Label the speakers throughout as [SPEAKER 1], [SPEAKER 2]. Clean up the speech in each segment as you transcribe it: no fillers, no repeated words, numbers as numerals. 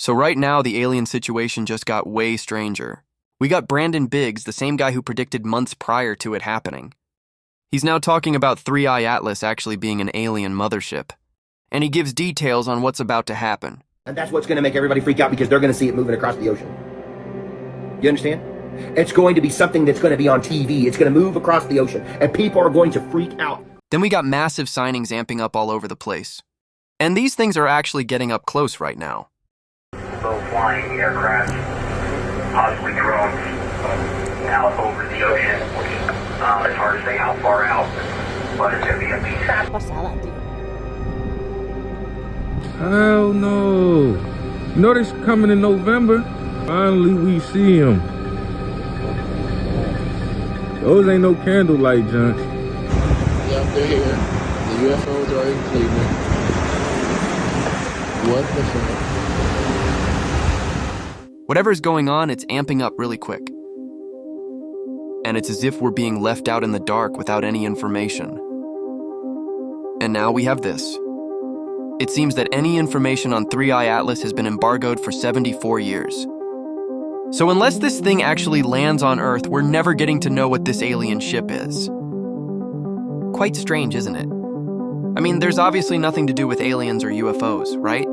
[SPEAKER 1] So right now, the alien situation just got way stranger. We got Brandon Biggs, the same guy who predicted months prior to it happening. He's now talking about 3i Atlas actually being an alien mothership. And he gives details on what's about to happen.
[SPEAKER 2] And that's what's going to make everybody freak out because they're going to see it moving across the ocean. You understand? It's going to be something that's going to be on TV. It's going to move across the ocean, and people are going to freak out.
[SPEAKER 1] Then we got massive signings amping up all over the place. And these things are actually getting up close right now.
[SPEAKER 3] Low flying aircraft, possibly drones, out over the ocean. It's hard to say how far out, but it's going to be a beast.
[SPEAKER 4] Pasada, tío.
[SPEAKER 5] Hell no. You know this coming in November? Finally we see him. Those ain't no candlelight junks.
[SPEAKER 6] Yep, they're here. The UFOs are in Cleveland. What the fuck?
[SPEAKER 1] Whatever's going on, it's amping up really quick. And it's as if we're being left out in the dark without any information. And now we have this. It seems that any information on 3i Atlas has been embargoed for 74 years. So unless this thing actually lands on Earth, we're never getting to know what this alien ship is. Quite strange, isn't it? I mean, there's obviously nothing to do with aliens or UFOs, right?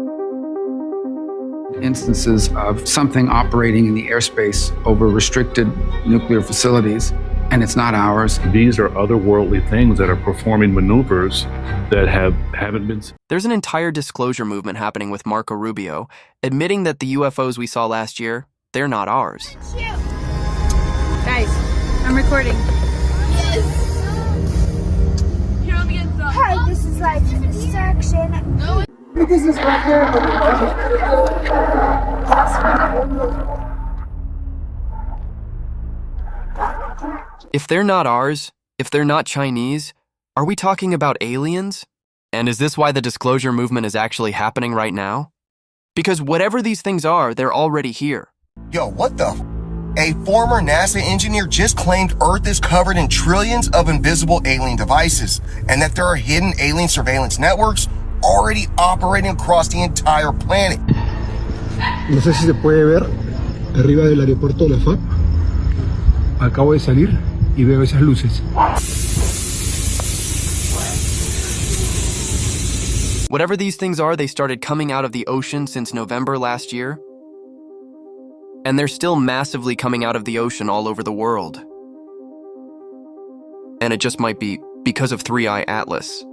[SPEAKER 7] Instances of something operating in the airspace over restricted nuclear facilities, and it's not ours.
[SPEAKER 8] These are otherworldly things that are performing maneuvers that haven't been...
[SPEAKER 1] There's an entire disclosure movement happening with Marco Rubio, admitting that the UFOs we saw last year, they're not ours.
[SPEAKER 4] Guys, I'm recording.
[SPEAKER 9] Hi, this is Life Extraction. No. This is right here.
[SPEAKER 1] If they're not ours, if they're not Chinese, are we talking about aliens? And is this why the disclosure movement is actually happening right now? Because whatever these things are, they're already here.
[SPEAKER 10] Yo, what the f? A former NASA engineer just claimed Earth is covered in trillions of invisible alien devices, and that there are hidden alien surveillance networks already operating across the entire planet.
[SPEAKER 11] No sé si se puede ver arriba del aeropuerto de la FAB. Acabo de salir y veo esas luces.
[SPEAKER 1] Whatever these things are, they started coming out of the ocean since November last year. And they're still massively coming out of the ocean all over the world. And it just might be because of 3i Atlas.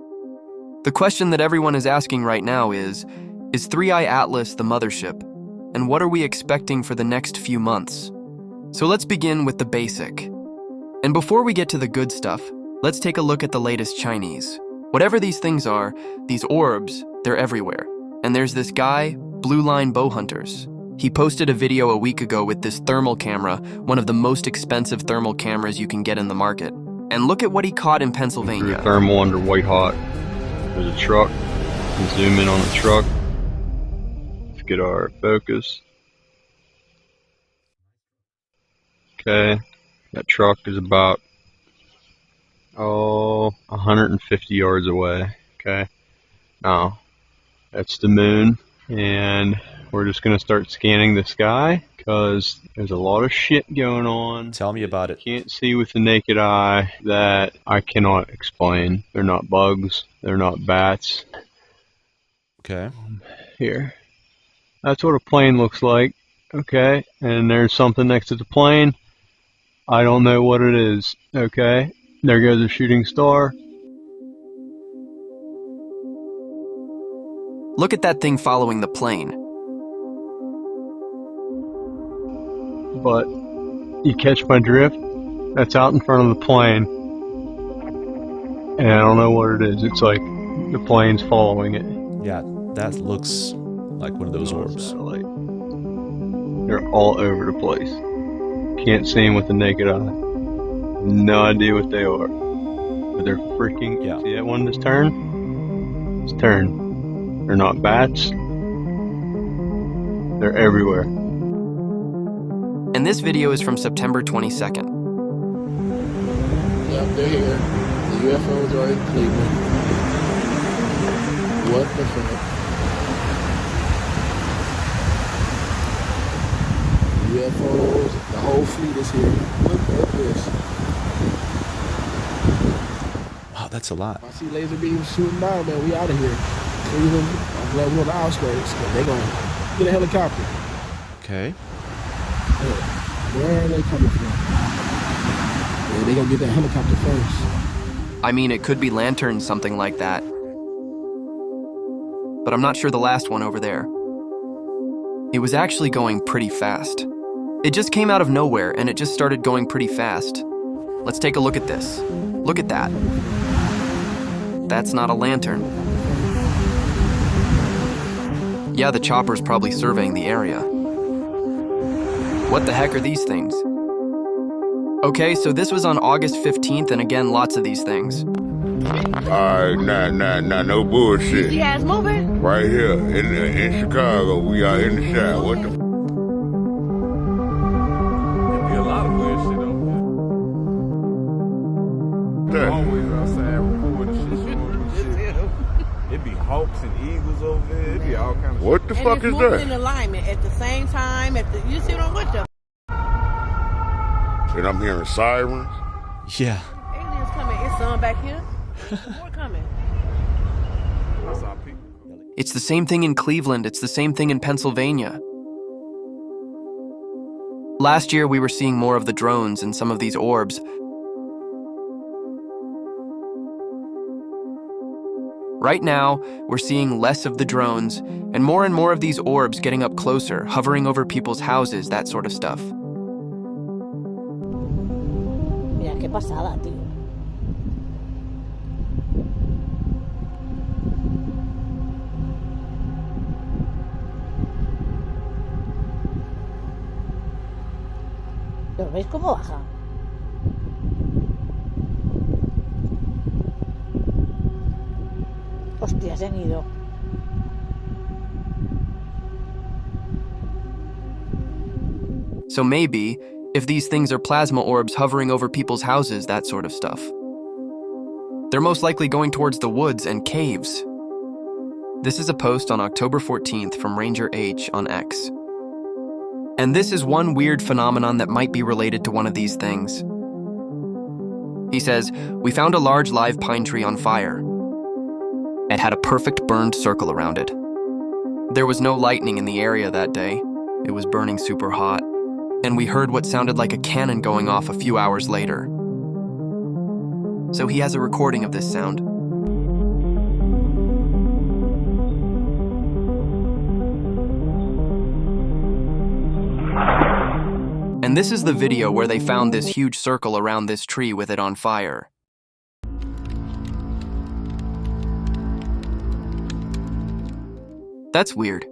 [SPEAKER 1] The question that everyone is asking right now is 3i Atlas the mothership? And what are we expecting for the next few months? So let's begin with the basic. And before we get to the good stuff, let's take a look at the latest Chinese. Whatever these things are, these orbs, they're everywhere. And there's this guy, Blue Line Bow Hunters. He posted a video a week ago with this thermal camera, one of the most expensive thermal cameras you can get in the market. And look at what he caught in Pennsylvania.
[SPEAKER 12] Thermal under white hot. There's a truck. We'll zoom in on the truck. Let's get our focus. Okay, that truck is about 150 yards away. Okay, now that's the moon, and we're just gonna start scanning the sky because there's a lot of shit going on.
[SPEAKER 13] Tell me about it.
[SPEAKER 12] Can't see with the naked eye that I cannot explain. They're not bugs. They're not bats.
[SPEAKER 13] Okay.
[SPEAKER 12] Here. That's what a plane looks like. Okay. And there's something next to the plane. I don't know what it is. Okay. There goes a shooting star.
[SPEAKER 1] Look at that thing following the plane.
[SPEAKER 12] But you catch my drift? That's out in front of the plane. And I don't know what it is. It's like the plane's following it.
[SPEAKER 13] Yeah, that looks like one of those orbs.
[SPEAKER 12] They're all over the place. Can't see them with the naked eye. No idea what they are. But they're freaking...
[SPEAKER 13] Yeah.
[SPEAKER 12] See that one just turned? It's turned. They're not bats. They're everywhere.
[SPEAKER 1] And this video is from September 22nd.
[SPEAKER 6] Yep, they're here. The UFOs are in Cleveland. What the fuck? UFOs, the whole fleet is here. Look at this.
[SPEAKER 13] Wow, that's a lot.
[SPEAKER 6] I see laser beams shooting down, man. We out of here. Cleveland, I'm glad we're on the outskirts. They're going to get a helicopter.
[SPEAKER 13] Okay.
[SPEAKER 6] Where are they coming from? Yeah, they're going to get that helicopter first.
[SPEAKER 1] I mean, it could be lanterns, something like that. But I'm not sure the last one over there. It was actually going pretty fast. It just came out of nowhere and it just started going pretty fast. Let's take a look at this. Look at that. That's not a lantern. Yeah, the chopper's probably surveying the area. What the heck are these things? Okay, so this was on August 15th, and again, lots of these things.
[SPEAKER 14] Alright, nah, no bullshit.
[SPEAKER 15] You guys moving?
[SPEAKER 14] Right here in Chicago, we are in the shop. What the?
[SPEAKER 5] Be a lot of weird shit over here. Always outside recording shit. It be hawks and eagles over there. It be all kinds of
[SPEAKER 14] What the
[SPEAKER 15] and
[SPEAKER 14] fuck
[SPEAKER 15] it's
[SPEAKER 14] is
[SPEAKER 15] moving
[SPEAKER 14] that?
[SPEAKER 15] in alignment at the same time. You see what the?
[SPEAKER 14] And I'm hearing sirens.
[SPEAKER 13] Yeah.
[SPEAKER 15] Aliens coming. It's sun back here. More coming.
[SPEAKER 1] It's the same thing in Cleveland. It's the same thing in Pennsylvania. Last year, we were seeing more of the drones and some of these orbs. Right now, we're seeing less of the drones and more of these orbs getting up closer, hovering over people's houses, that sort of stuff.
[SPEAKER 15] Mira qué pasada, tío. ¿Lo veis cómo baja? Hostia, se han ido.
[SPEAKER 1] So maybe, if these things are plasma orbs hovering over people's houses, that sort of stuff, they're most likely going towards the woods and caves. This is a post on October 14th from Ranger H on X. And this is one weird phenomenon that might be related to one of these things. He says, "We found a large live pine tree on fire. It had a perfect burned circle around it. There was no lightning in the area that day. It was burning super hot. And we heard what sounded like a cannon going off a few hours later." So he has a recording of this sound. And this is the video where they found this huge circle around this tree with it on fire. That's weird.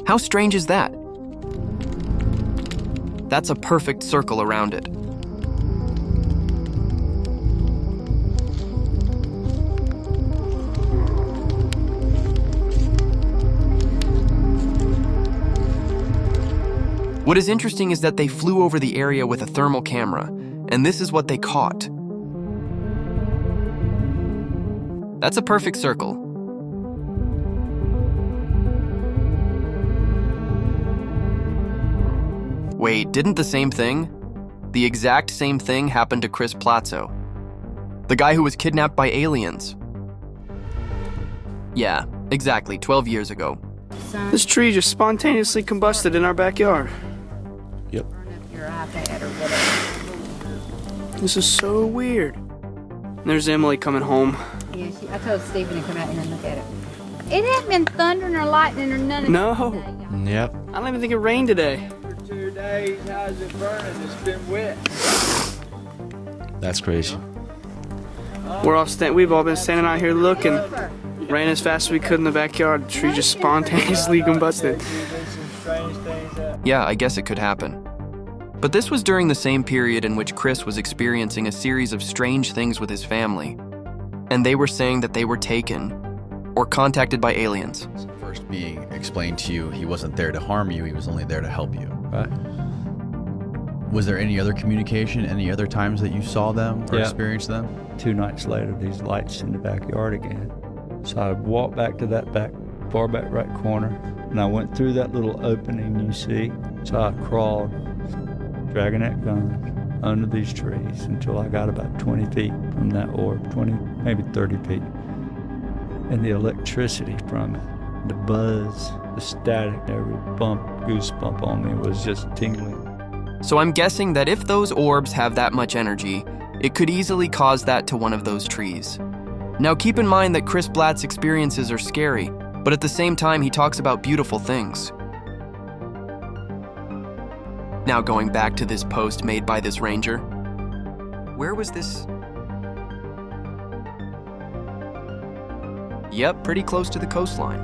[SPEAKER 1] How strange is that? That's a perfect circle around it. What is interesting is that they flew over the area with a thermal camera, and this is what they caught. That's a perfect circle. Wait, didn't the exact same thing happen to Chris Platzo? The guy who was kidnapped by aliens. Yeah, exactly, 12 years ago.
[SPEAKER 16] This tree just spontaneously combusted in our backyard.
[SPEAKER 13] Yep.
[SPEAKER 16] This is so weird. There's Emily coming home.
[SPEAKER 4] Yeah, I told Stephen to come out here and look at it. It hasn't been thundering or lightning or none of
[SPEAKER 16] No.
[SPEAKER 4] that.
[SPEAKER 13] Yep.
[SPEAKER 16] I don't even think it rained today.
[SPEAKER 17] For 2 days, how's it burning? It's been wet.
[SPEAKER 13] That's crazy.
[SPEAKER 16] We've all been standing out here looking. Ran as fast as we could in the backyard. The tree just spontaneously combusted.
[SPEAKER 1] Yeah, I guess it could happen. But this was during the same period in which Chris was experiencing a series of strange things with his family. And they were saying that they were taken or contacted by aliens.
[SPEAKER 18] First being explained to you, he wasn't there to harm you, he was only there to help you.
[SPEAKER 13] Right.
[SPEAKER 18] Was there any other communication, any other times that you saw them or
[SPEAKER 19] Yeah.
[SPEAKER 18] experienced them?
[SPEAKER 19] 2 nights later, these lights in the backyard again. So I walked back to that far back right corner, and I went through that little opening you see. So I crawled, dragging that gun under these trees until I got about 20 feet from that orb, 20, maybe 30 feet. And the electricity from it, the buzz, the static, every goosebump on me was just tingling.
[SPEAKER 1] So I'm guessing that if those orbs have that much energy, it could easily cause that to one of those trees. Now keep in mind that Chris Blatt's experiences are scary, but at the same time he talks about beautiful things. Now going back to this post made by this ranger. Where was this? Yep, pretty close to the coastline.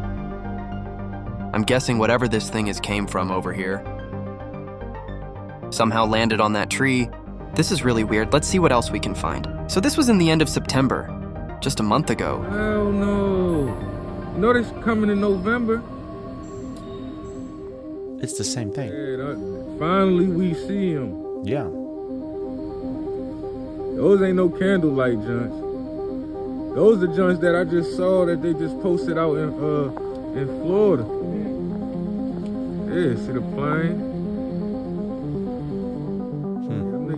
[SPEAKER 1] I'm guessing whatever this thing is came from over here. Somehow landed on that tree. This is really weird. Let's see what else we can find. So this was in the end of September, just a month ago.
[SPEAKER 5] Hell no. You know this coming in November?
[SPEAKER 13] It's the same thing.
[SPEAKER 5] Yeah, finally we see them.
[SPEAKER 13] Yeah.
[SPEAKER 5] Those ain't no candlelight joints. Those are joints that I just saw that they just posted out in Florida. Yeah, see the plane?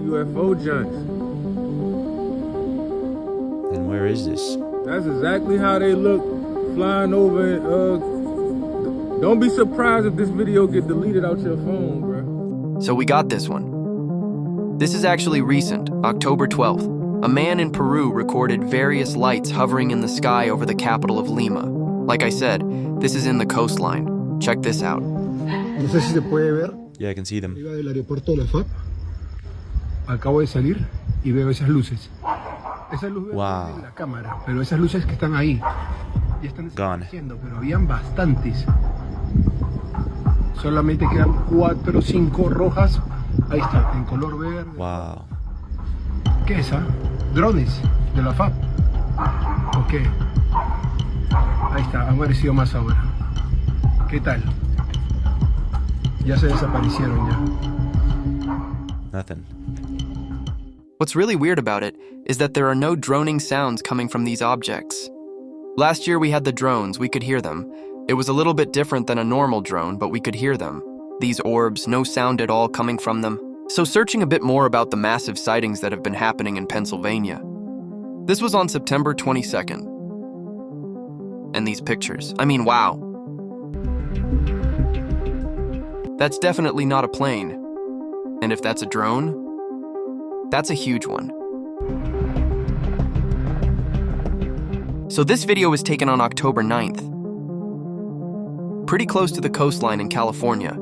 [SPEAKER 5] UFO joints.
[SPEAKER 13] And where is this?
[SPEAKER 5] That's exactly how they look flying over. Don't be surprised if this video get deleted out your phone, bro.
[SPEAKER 1] So we got this one. This is actually recent, October 12th. A man in Peru recorded various lights hovering in the sky over the capital of Lima. Like I said, this is in the coastline. Check this out.
[SPEAKER 11] No sé si se puede ver.
[SPEAKER 13] Yeah, I can see them.
[SPEAKER 11] Arriba del aeropuerto de la FAP. Acabo de salir y veo esas luces. Esas luces
[SPEAKER 13] Wow.
[SPEAKER 11] en la cámara, pero esas luces que están ahí ya están
[SPEAKER 13] Gone.
[SPEAKER 11] desapareciendo, pero habían bastantes. Solamente quedan 4 o 5 rojas. Ahí está, en color verde.
[SPEAKER 13] Wow.
[SPEAKER 11] ¿Qué es? Drones de la FAP. ¿O qué? Ahí está, han aparecido más ahora. ¿Qué tal? Ya se desaparecieron ya.
[SPEAKER 13] Nothing.
[SPEAKER 1] What's really weird about it is that there are no droning sounds coming from these objects. Last year we had the drones, we could hear them. It was a little bit different than a normal drone, but we could hear them. These orbs, no sound at all coming from them. So searching a bit more about the massive sightings that have been happening in Pennsylvania. This was on September 22nd. And these pictures, I mean, wow. That's definitely not a plane. And if that's a drone, that's a huge one. So this video was taken on October 9th. Pretty close to the coastline in California.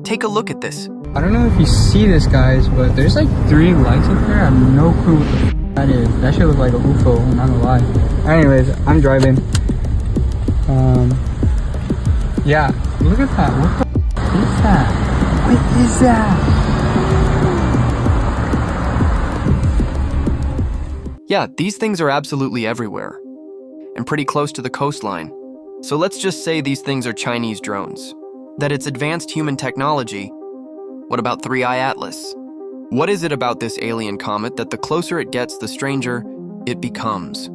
[SPEAKER 1] Take a look at this.
[SPEAKER 20] I don't know if you see this, guys, but there's like 3 lights up there. I have no clue what the that is. That shit looks like a UFO, I'm not gonna lie. Anyways, I'm driving. Yeah, look at that. What the is that? What is that?
[SPEAKER 1] Yeah, these things are absolutely everywhere. And pretty close to the coastline. So let's just say these things are Chinese drones. That it's advanced human technology. What about 3i Atlas? What is it about this alien comet that the closer it gets, the stranger it becomes?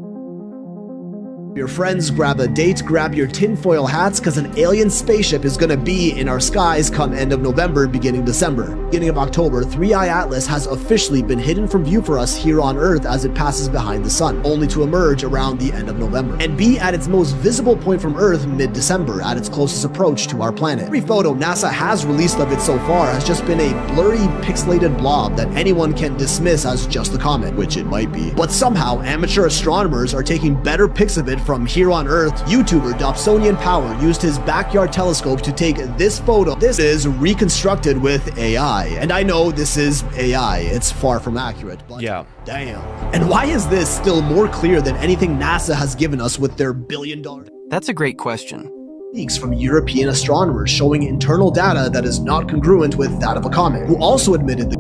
[SPEAKER 21] Your friends, grab a date, grab your tinfoil hats, because an alien spaceship is gonna be in our skies come end of November, beginning December. Beginning of October, 3i Atlas has officially been hidden from view for us here on Earth as it passes behind the sun, only to emerge around the end of November, and be at its most visible point from Earth mid-December, at its closest approach to our planet. Every photo NASA has released of it so far has just been a blurry, pixelated blob that anyone can dismiss as just a comet, which it might be. But somehow, amateur astronomers are taking better pics of it from here on Earth. YouTuber Dobsonian Power used his backyard telescope to take this photo. This is reconstructed with AI. And I know this is AI, it's far from accurate, but
[SPEAKER 13] yeah.
[SPEAKER 21] Damn. And why is this still more clear than anything NASA has given us with their $1 billion?
[SPEAKER 1] That's a great question.
[SPEAKER 21] Leaks from European astronomers showing internal data that is not congruent with that of a comet, who also admitted the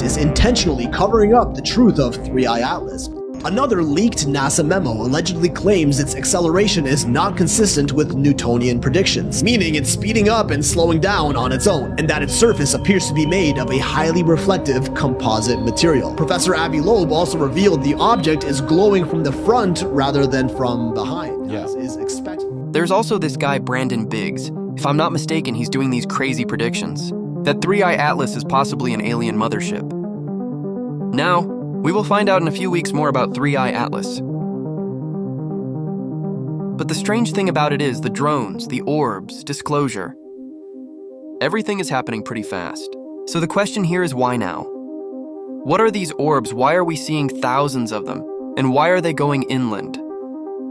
[SPEAKER 21] is intentionally covering up the truth of 3i Atlas. Another leaked NASA memo allegedly claims its acceleration is not consistent with Newtonian predictions, meaning it's speeding up and slowing down on its own, and that its surface appears to be made of a highly reflective composite material. Professor Avi Loeb also revealed the object is glowing from the front rather than from behind, as is expected.
[SPEAKER 1] There's also this guy Brandon Biggs. If I'm not mistaken, he's doing these crazy predictions that 3i Atlas is possibly an alien mothership. Now, we will find out in a few weeks more about 3i Atlas. But the strange thing about it is the drones, the orbs, disclosure. Everything is happening pretty fast. So the question here is why now? What are these orbs? Why are we seeing thousands of them? And why are they going inland?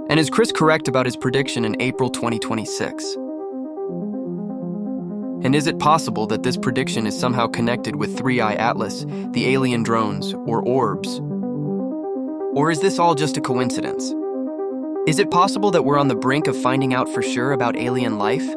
[SPEAKER 1] And is Chris correct about his prediction in April 2026? And is it possible that this prediction is somehow connected with 3i Atlas, the alien drones, or orbs? Or is this all just a coincidence? Is it possible that we're on the brink of finding out for sure about alien life?